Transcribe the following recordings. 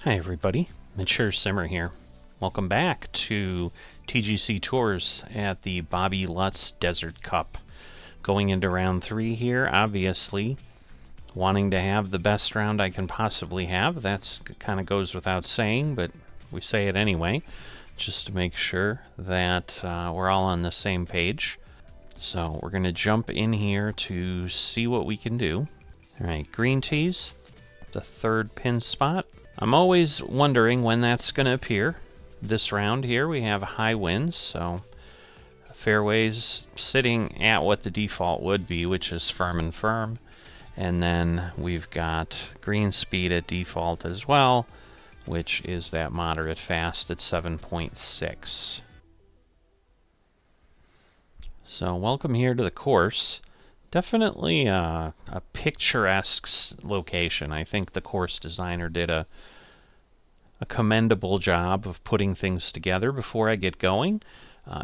Hi everybody, Mature Simmer here. Welcome back to TGC Tours at the Bobby Lutz Desert Cup. Going into round 3 here, obviously wanting to have the best round I can possibly have. That's kind of goes without saying, but we say it anyway, just to make sure that we're all on the same page. So we're going to jump in here to see what we can do. Alright, green tees, the third pin spot. I'm always wondering when that's going to appear. This round here we have high winds, so fairways sitting at what the default would be, which is firm and firm. And then we've got green speed at default as well, which is that moderate fast at 7.6. So welcome here to the course. Definitely a picturesque location. I think the course designer did a commendable job of putting things together before I get going.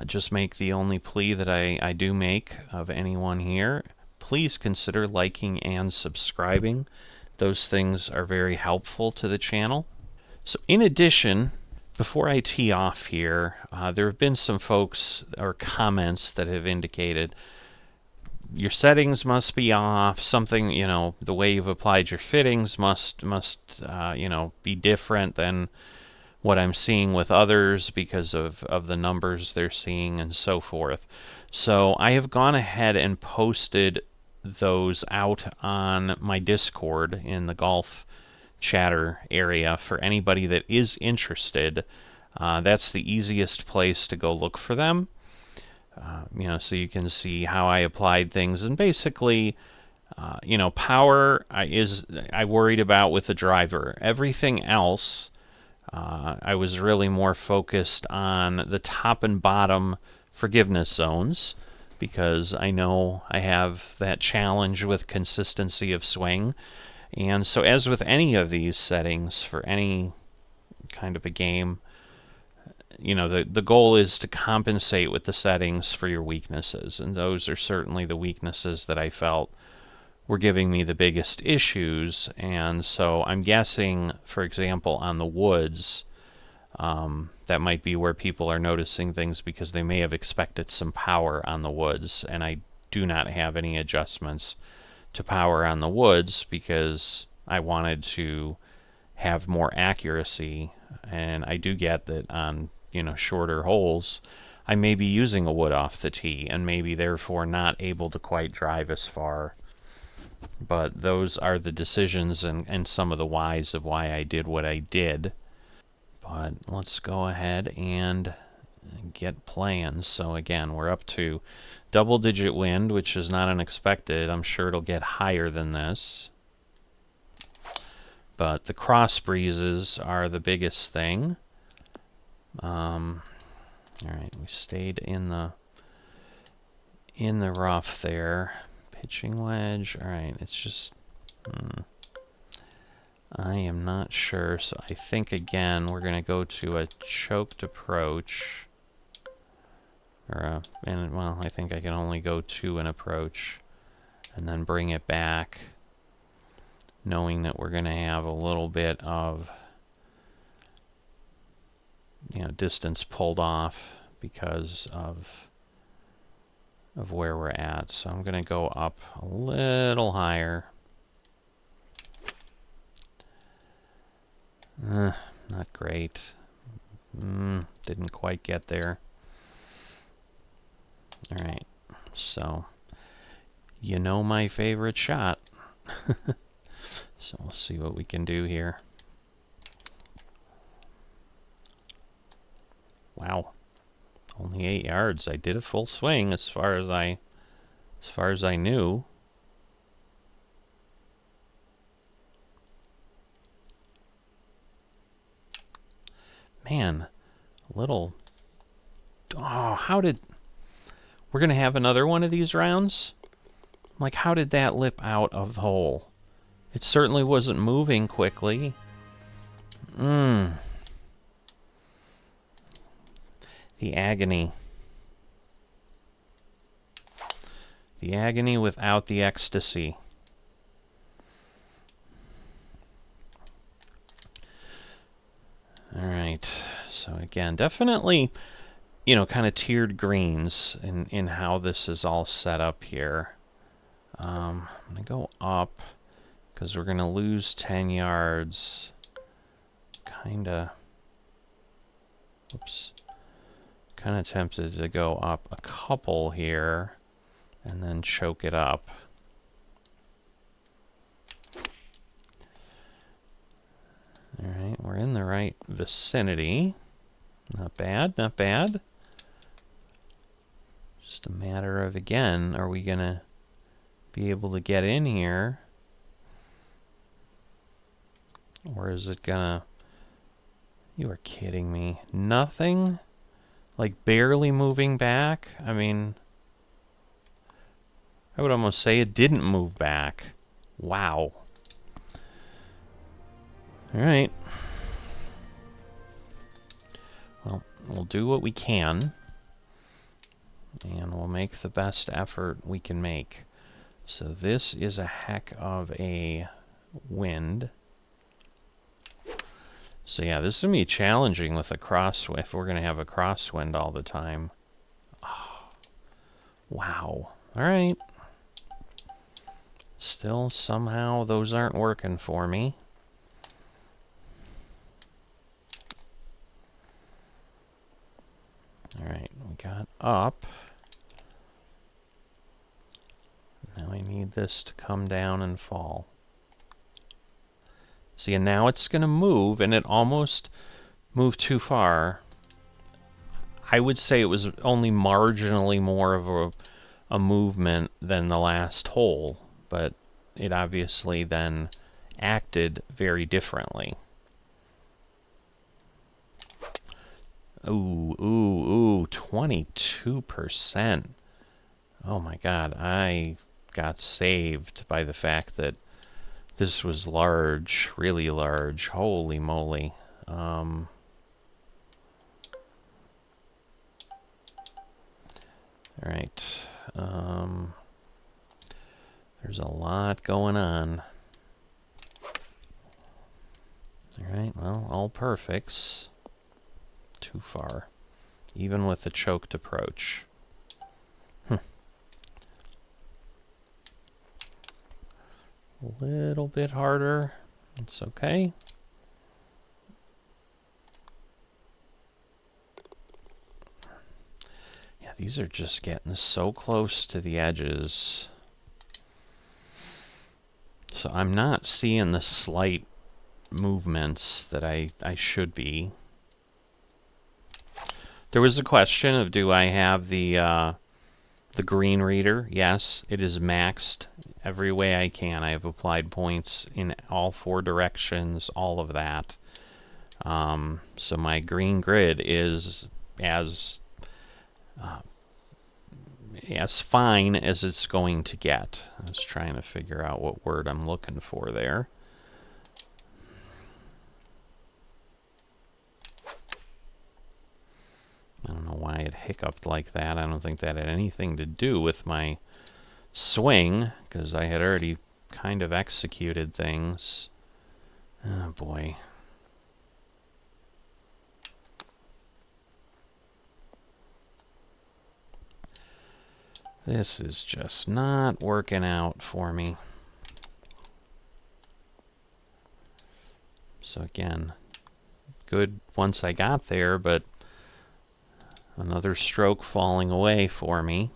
Just make the only plea that I do make of anyone here. Please consider liking and subscribing. Those things are very helpful to the channel. So in addition, before I tee off here, there have been some folks or comments that have indicated your settings must be off, something, you know, the way you've applied your fittings must you know, be different than what I'm seeing with others because of the numbers they're seeing and so forth. So I have gone ahead and posted those out on my Discord in the golf chatter area for anybody that is interested. That's the easiest place to go look for them. You know, so you can see how I applied things, and basically, you know, power I worried about with the driver. Everything else, I was really more focused on the top and bottom forgiveness zones, because I know I have that challenge with consistency of swing. And so as with any of these settings for any kind of a game, you know, the goal is to compensate with the settings for your weaknesses, and those are certainly the weaknesses that I felt were giving me the biggest issues. And so I'm guessing, for example, on the woods, that might be where people are noticing things because they may have expected some power on the woods, and I do not have any adjustments to power on the woods because I wanted to have more accuracy. And I do get that on, you know, shorter holes I may be using a wood off the tee and maybe therefore not able to quite drive as far. But those are the decisions and some of the whys of why I did what I did. But let's go ahead and get playing. So again, we're up to double-digit wind, which is not unexpected. I'm sure it'll get higher than this. But the cross breezes are the biggest thing. Alright, we stayed in the rough there. Pitching wedge. Alright, it's just I am not sure, so I think again we're gonna go to a choked approach. Or well, I think I can only go to an approach and then bring it back, knowing that we're gonna have a little bit of, you know, distance pulled off because of where we're at. So I'm gonna go up a little higher. Not great. Didn't quite get there. Alright, so you know my favorite shot. So we'll see what we can do here. Wow, only 8 yards. I did a full swing as far as I knew. Man, little. Oh, how did? We're gonna have another one of these rounds? Like, how did that lip out of the hole? It certainly wasn't moving quickly. The agony. The agony without the ecstasy. Alright, so again, definitely, you know, kind of tiered greens in how this is all set up here. I'm going to go up because we're going to lose 10 yards. Kinda, oops, kind of tempted to go up a couple here and then choke it up. Alright, we're in the right vicinity. Not bad, not bad. Just a matter of, again, are we going to be able to get in here? Or is it gonna... You are kidding me. Nothing? Like barely moving back? I mean... I would almost say it didn't move back. Wow. Alright. Well, we'll do what we can. And we'll make the best effort we can make. So this is a heck of a wind. So yeah, this is going to be challenging with a crosswind, if we're going to have a crosswind all the time. Oh, wow. Alright. Still, somehow, those aren't working for me. Alright, we got up. Now I need this to come down and fall. See, and now it's going to move, and it almost moved too far. I would say it was only marginally more of a movement than the last hole, but it obviously then acted very differently. Ooh, ooh, ooh, 22%. Oh my God, I got saved by the fact that this was large, really large. Holy moly. Alright. There's a lot going on. Alright, well, all perfects. Too far. Even with the choked approach. A little bit harder. It's okay. Yeah, these are just getting so close to the edges. So I'm not seeing the slight movements that I should be. There was a question of, do I have the green reader? Yes, it is maxed every way I can. I have applied points in all 4 directions, all of that. So my green grid is as fine as it's going to get. I was trying to figure out what word I'm looking for there. I don't know why it hiccuped like that. I don't think that had anything to do with my swing, because I had already kind of executed things. Oh boy. This is just not working out for me. So again, good once I got there, but another stroke falling away for me.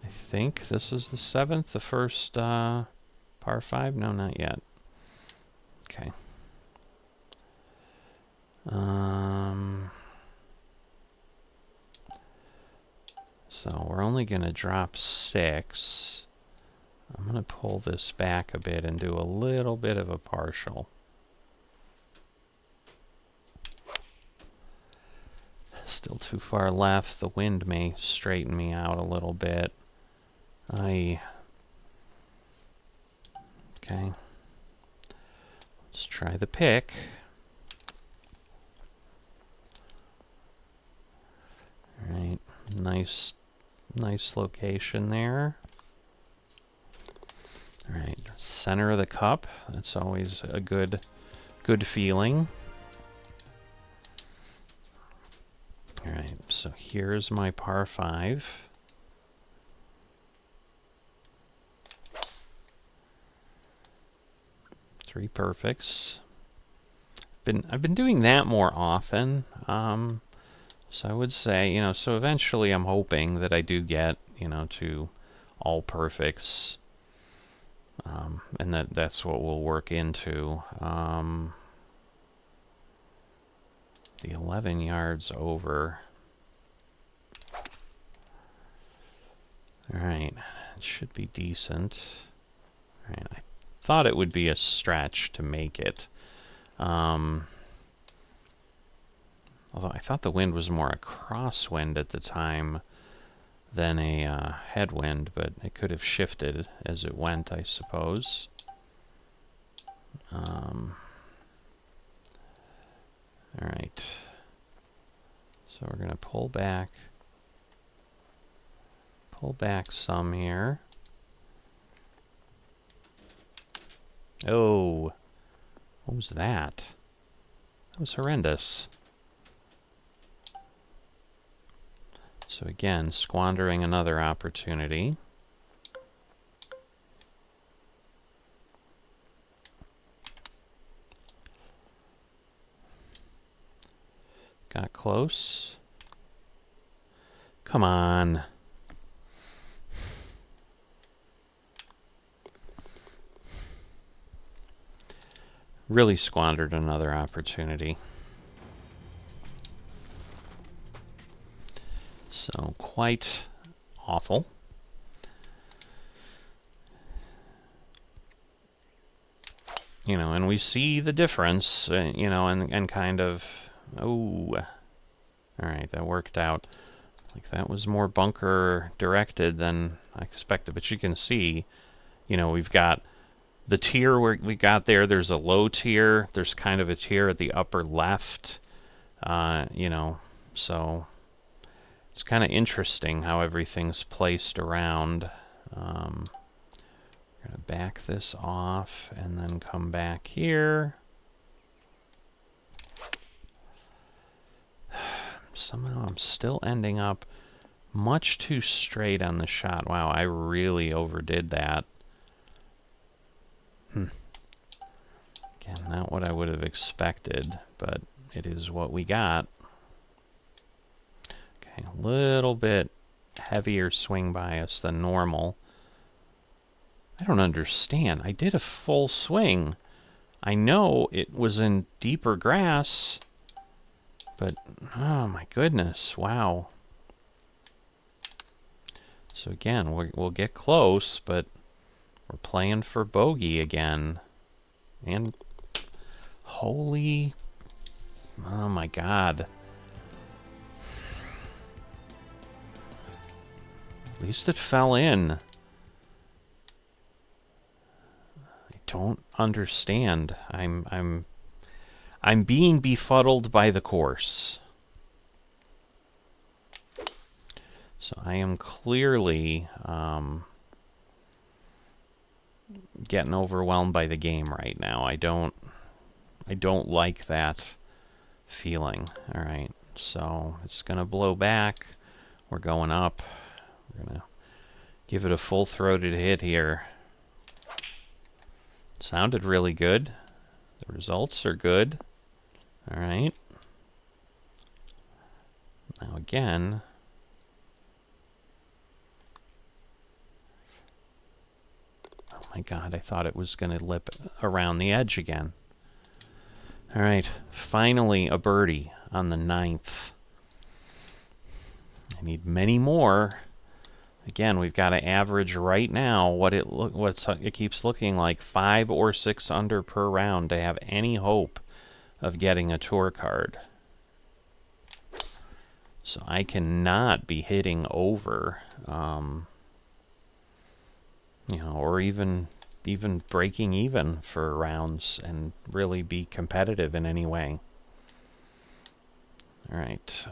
I think this is the 7th, the first par 5? No, not yet. Okay. So we're only going to drop 6. I'm going to pull this back a bit and do a little bit of a partial. Still too far left. The wind may straighten me out a little bit. Okay. Let's try the pick. Alright, nice location there. Alright, center of the cup. That's always a good feeling. All right, so here's my par 5. Three perfects. I've been doing that more often. So I would say, you know, so eventually I'm hoping that I do get, you know, to all perfects. And that's what we'll work into. The 11 yards over. All right, it should be decent. All right, I thought it would be a stretch to make it. Although I thought the wind was more a crosswind at the time than a headwind, but it could have shifted as it went, I suppose. All right. So we're going to pull back some here. Oh, what was that? That was horrendous. So again, squandering another opportunity. Got close. Come on. Really squandered another opportunity. So quite awful. You know, and we see the difference, you know, and kind of, oh, all right, that worked out. Like that was more bunker directed than I expected, but you can see, you know, we've got the tier where we got there's a low tier, there's kind of a tier at the upper left, you know, so it's kind of interesting how everything's placed around. We're going to back this off and then come back here. Somehow I'm still ending up much too straight on the shot. Wow, I really overdid that. Again, not what I would have expected, but it is what we got. Okay, a little bit heavier swing bias than normal. I don't understand. I did a full swing. I know it was in deeper grass, but oh my goodness, wow. So again, we'll get close, but we're playing for bogey again. And holy, oh my God. At least it fell in. I don't understand. I'm being befuddled by the course. So I am clearly getting overwhelmed by the game right now. I don't like that feeling. All right, so it's gonna blow back. We're going up. We're gonna give it a full-throated hit here. Sounded really good. The results are good. All right. Now again. Oh my God, I thought it was going to lip around the edge again. All right, finally a birdie on the 9th. I need many more. Again, we've got to average right now what it keeps looking like 5 or 6 under per round to have any hope of getting a tour card. So I cannot be hitting over, you know, or even breaking even for rounds and really be competitive in any way. All right.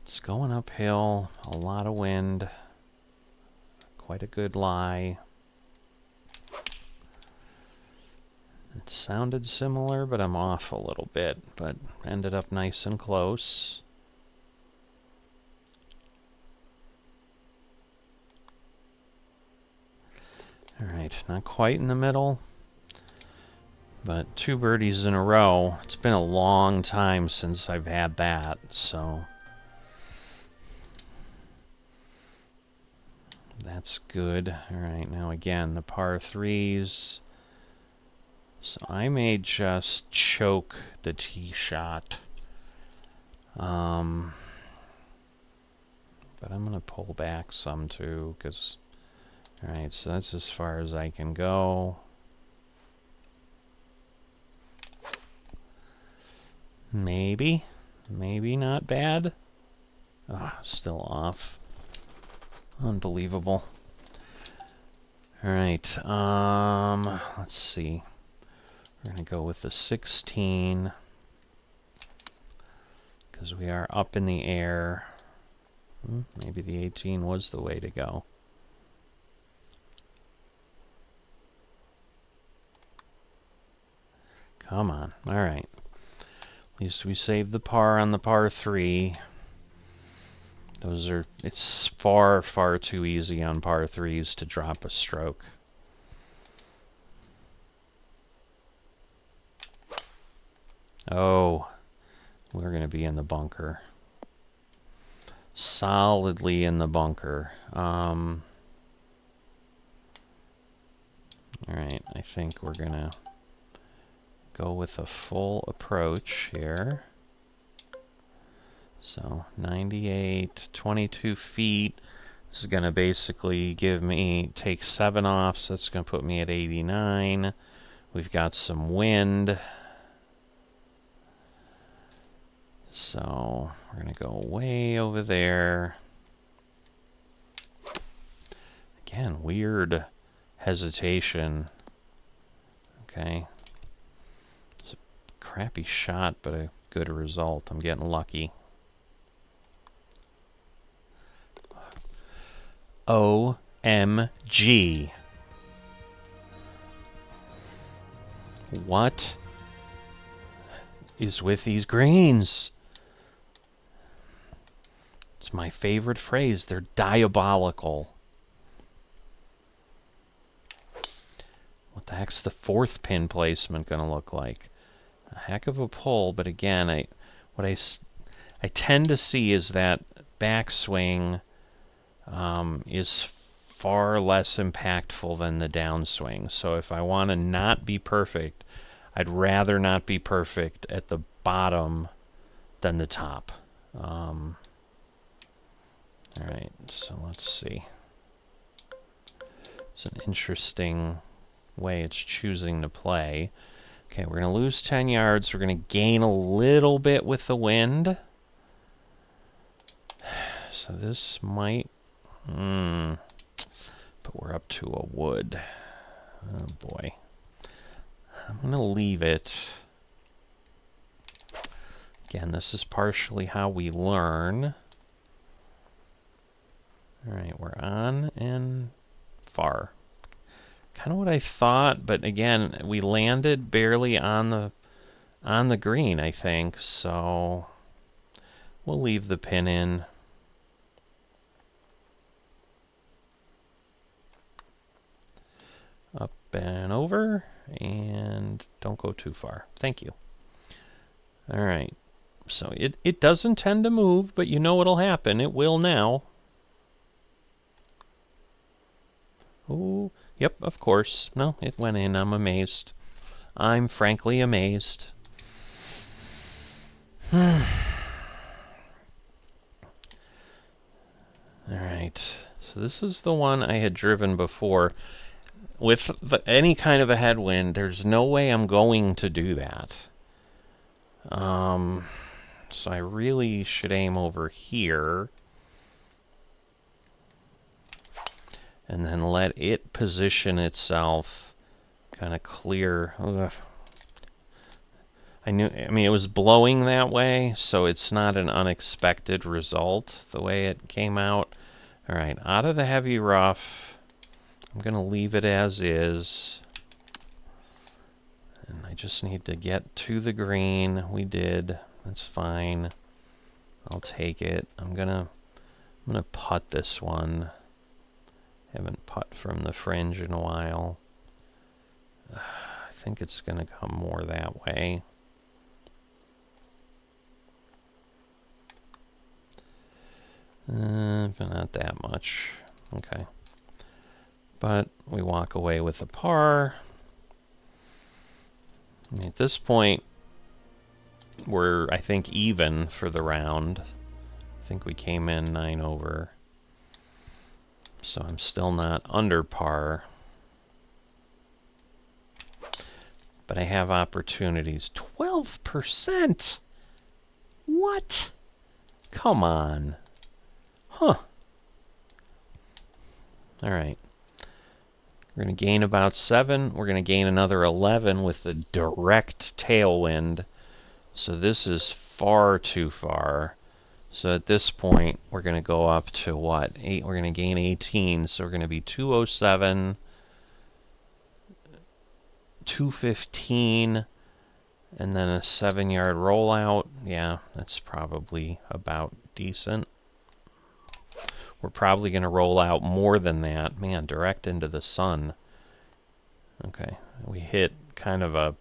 It's going uphill, a lot of wind, quite a good lie. It sounded similar, but I'm off a little bit, but ended up nice and close. Alright, not quite in the middle, but 2 birdies in a row. It's been a long time since I've had that, so that's good. Alright, now again, the par 3s. So I may just choke the tee shot. But I'm going to pull back some too, because... Alright, so that's as far as I can go. Maybe. Maybe not bad. Ah, still off. Unbelievable. Alright, let's see. We're going to go with the 16, because we are up in the air. Maybe the 18 was the way to go. Come on. Alright. At least we saved the par on the par 3. It's far, far too easy on par 3s to drop a stroke. Oh, we're going to be in the bunker. Solidly in the bunker. Alright, I think we're going to go with a full approach here. So 98, 22 feet. This is going to basically take 7 off, so that's going to put me at 89. We've got some wind. So we're going to go way over there. Again, weird hesitation. Okay. It's a crappy shot, but a good result. I'm getting lucky. OMG. What is with these greens? It's my favorite phrase. They're diabolical. What the heck's the 4th pin placement going to look like? A heck of a pull, but again, what I tend to see is that backswing is far less impactful than the downswing. So if I want to not be perfect, I'd rather not be perfect at the bottom than the top. Alright, so let's see. It's an interesting way it's choosing to play. Okay, we're going to lose 10 yards. We're going to gain a little bit with the wind. So this might... but we're up to a wood. Oh boy. I'm going to leave it. Again, this is partially how we learn. Alright, we're on and far. Kind of what I thought, but again, we landed barely on the green, I think, so we'll leave the pin in. Up and over, and don't go too far. Thank you. Alright, so it doesn't tend to move, but you know what'll happen. It will now. Oh, yep, of course. No, it went in. I'm amazed. I'm frankly amazed. Alright, so this is the one I had driven before. With any kind of a headwind, there's no way I'm going to do that. So I really should aim over here. And then let it position itself kind of clear. Ugh. I mean, it was blowing that way, so it's not an unexpected result, the way it came out. All right, out of the heavy rough. I'm going to leave it as is. And I just need to get to the green. We did. That's fine. I'll take it. I'm gonna putt this one. Haven't putt from the fringe in a while. I think it's gonna come more that way. But not that much. Okay. But we walk away with a par. I mean, at this point, we're, I think, even for the round. I think we came in 9 over. So I'm still not under par. But I have opportunities. 12%? What? Come on. Huh. All right. We're going to gain about 7. We're going to gain another 11 with the direct tailwind. So this is far too far. So at this point, we're going to go up to what? 8. We're going to gain 18. So we're going to be 207, 215, and then a 7-yard rollout. Yeah, that's probably about decent. We're probably going to roll out more than that. Man, direct into the sun. Okay, we hit kind of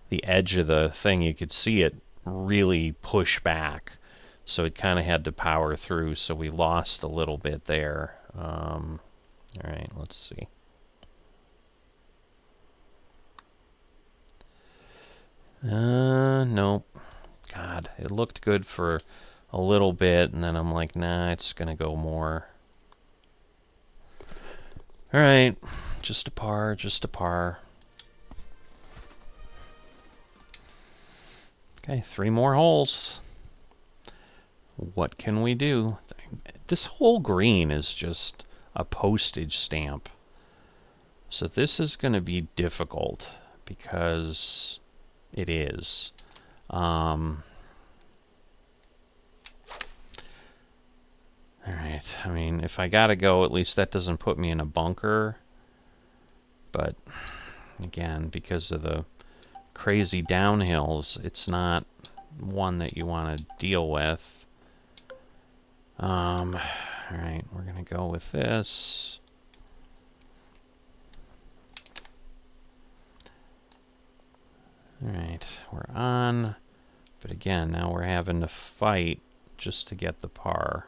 the edge of the thing. You could see it really push back. So it kind of had to power through, so we lost a little bit there. All right, let's see. Nope. God, it looked good for a little bit, and then I'm like, nah, it's gonna go more. All right, just a par, just a par. Okay, 3 more holes. What can we do? This whole green is just a postage stamp. So this is going to be difficult because it is. All right. I mean, if I gotta go, at least that doesn't put me in a bunker. But again, because of the crazy downhills, it's not one that you want to deal with. All right, we're gonna go with this. All right, we're on, but again, now we're having to fight just to get the par.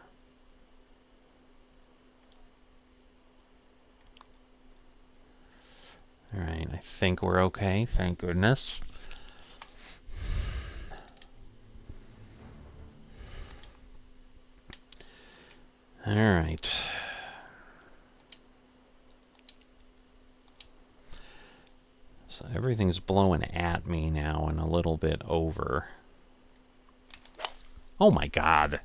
All right, I think we're okay, thank goodness. All right. So everything's blowing at me now and a little bit over. Oh my God.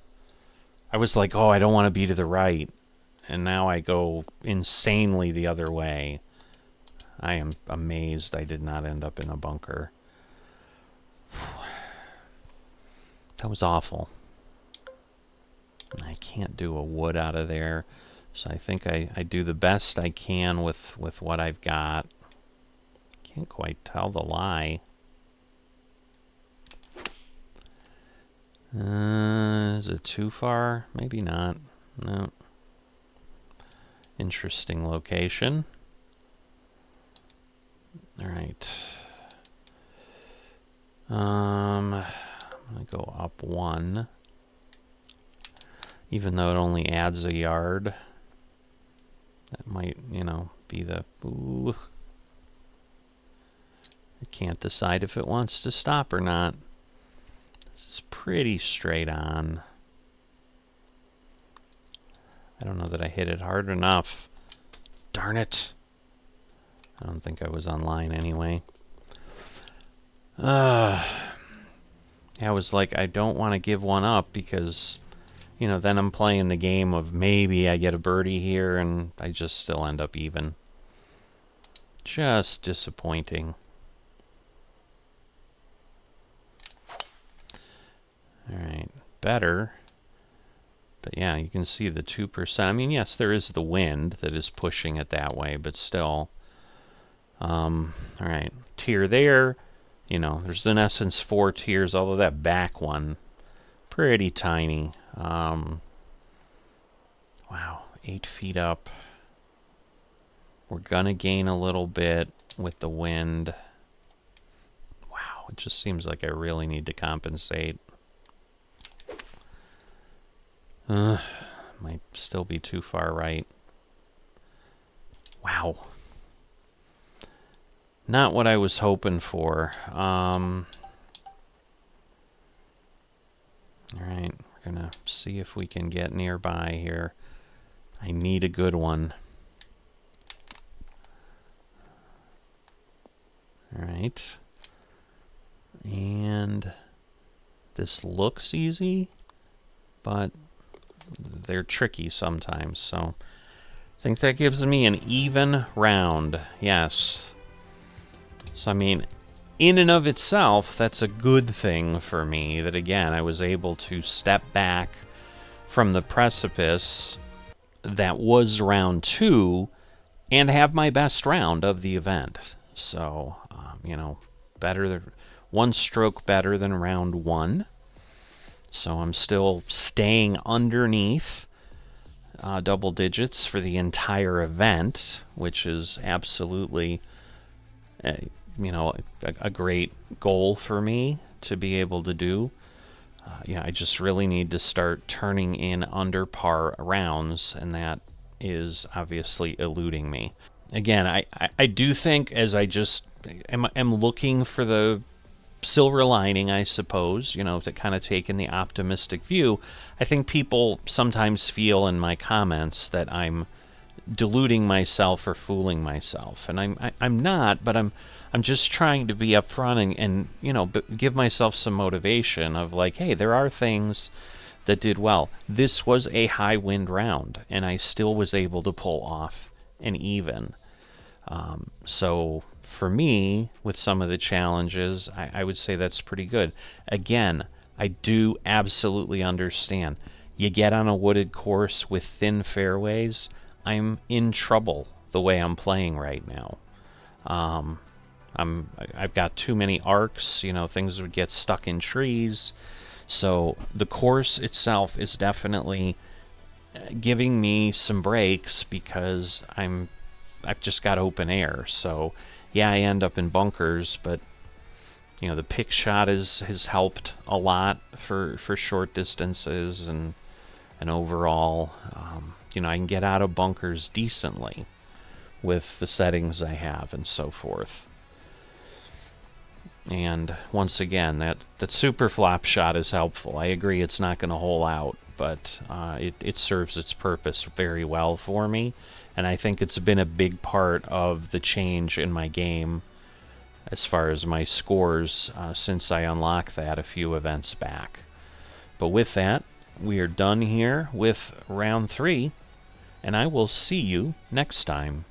I was like, oh, I don't want to be to the right. And now I go insanely the other way. I am amazed I did not end up in a bunker. That was awful. I can't do a wood out of there. So I think I do the best I can with what I've got. Can't quite tell the lie. Is it too far? Maybe not. No. Interesting location. All right. I'm gonna go up 1. Even though it only adds a yard. That might, you know, be the... Ooh. It can't decide if it wants to stop or not. This is pretty straight on. I don't know that I hit it hard enough. Darn it. I don't think I was online anyway. I was like, I don't want to give one up because, you know, then I'm playing the game of maybe I get a birdie here and I just still end up even. Just disappointing. All right, better But yeah, you can see the 2%. I mean, yes, there is the wind that is pushing it that way, but still. Alright, tier there. You know, there's in essence 4 tiers, although that back one, pretty tiny. Wow, 8 feet up. We're gonna gain a little bit with the wind. Wow, it just seems like I really need to compensate. Might still be too far right. Wow. Not what I was hoping for. Alright, we're gonna see if we can get nearby here. I need a good one. Alright. And this looks easy, but they're tricky sometimes, so I think that gives me an even round. Yes. So, I mean, in and of itself, that's a good thing for me, that again, I was able to step back from the precipice that was round 2 and have my best round of the event. So, you know, one stroke better than round 1. So I'm still staying underneath double digits for the entire event, which is absolutely, you know, a great goal for me to be able to do. Yeah, I just really need to start turning in under par rounds, and that is obviously eluding me. Again, I do think, as I just am looking for the silver lining, I suppose, you know, to kind of take in the optimistic view, I think people sometimes feel in my comments that I'm deluding myself or fooling myself, and I'm not, but I'm just trying to be upfront and you know, give myself some motivation of like, hey, there are things that did well. This was a high wind round, and I still was able to pull off an even. So for me, with some of the challenges, I would say that's pretty good. Again, I do absolutely understand. You get on a wooded course with thin fairways, I'm in trouble the way I'm playing right now. I've got too many arcs, you know, things would get stuck in trees. So the course itself is definitely giving me some breaks because I've just got open air. So yeah, I end up in bunkers, but you know, the pick shot has helped a lot for short distances, and overall, you know, I can get out of bunkers decently with the settings I have and so forth. And once again, that super flop shot is helpful. I agree it's not going to hole out, but it serves its purpose very well for me, and I think it's been a big part of the change in my game as far as my scores since I unlocked that a few events back. But with that, we are done here with round 3, and I will see you next time.